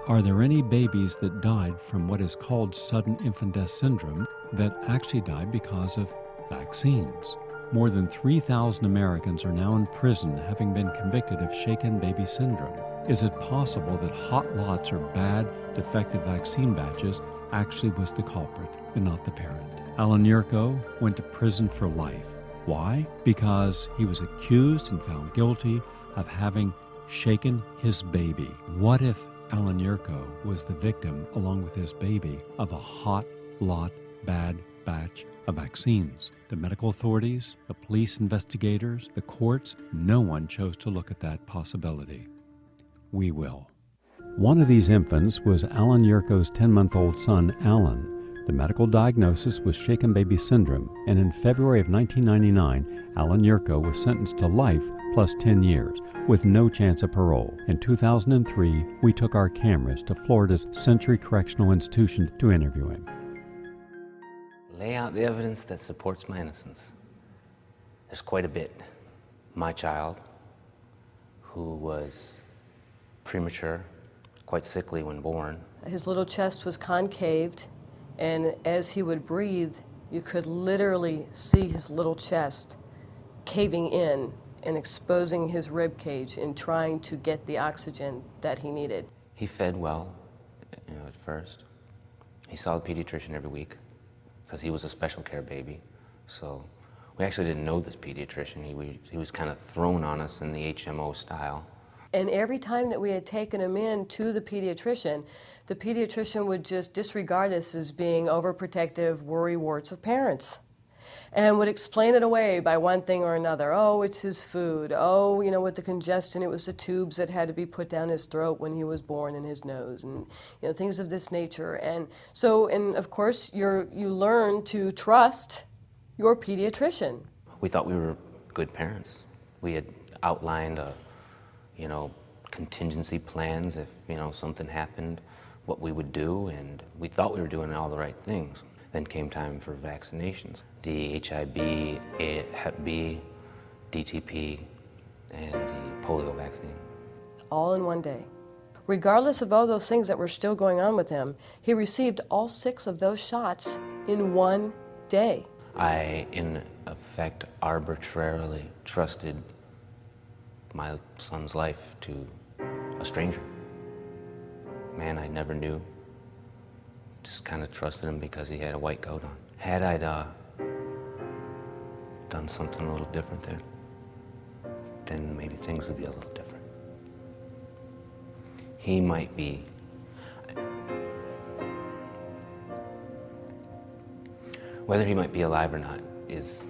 Are there any babies that died from what is called sudden infant death syndrome that actually died because of vaccines? More than 3,000 Americans are now in prison having been convicted of shaken baby syndrome. Is it possible that hot lots or bad, defective vaccine batches actually was the culprit and not the parent? Alan Yurko went to prison for life. Why? Because he was accused and found guilty of having shaken his baby. What if Alan Yurko was the victim, along with his baby, of a hot lot bad batch of vaccines? The medical authorities, the police investigators, the courts, no one chose to look at that possibility. We will. One of these infants was Alan Yurko's 10-month-old son, Alan. The medical diagnosis was shaken baby syndrome, and in February of 1999, Alan Yurko was sentenced to life plus 10 years, with no chance of parole. In 2003, we took our cameras to Florida's Century Correctional Institution to interview him. Lay out the evidence that supports my innocence. There's quite a bit. My child, who was premature, quite sickly when born. His little chest was concaved, and as he would breathe, you could literally see his little chest caving in and exposing his rib cage in trying to get the oxygen that he needed. He fed well, at first. He saw the pediatrician every week because he was a special care baby. So we actually didn't know this pediatrician. He was kind of thrown on us in the HMO style. And every time that we had taken him in to the pediatrician would just disregard us as being overprotective worrywarts of parents, and would explain it away by one thing or another. Oh, it's his food. Oh, with the congestion, it was the tubes that had to be put down his throat when he was born in his nose, and things of this nature. And so, and of course, you learn to trust your pediatrician. We thought we were good parents. We had outlined contingency plans if, something happened, what we would do, and we thought we were doing all the right things. Then came time for vaccinations. The HIV, Hep B, DTP, and the polio vaccine. All in one day. Regardless of all those things that were still going on with him, he received all 6 of those shots in one day. I, in effect, arbitrarily trusted my son's life to a stranger. Man I never knew. Just kind of trusted him because he had a white coat on. Had I done something a little different there, then maybe things would be a little different. He might be, whether he might be alive or not is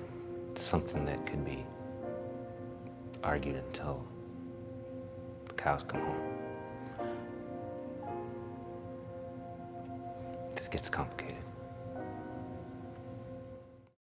something that could be argued until the cows come home. This gets complicated.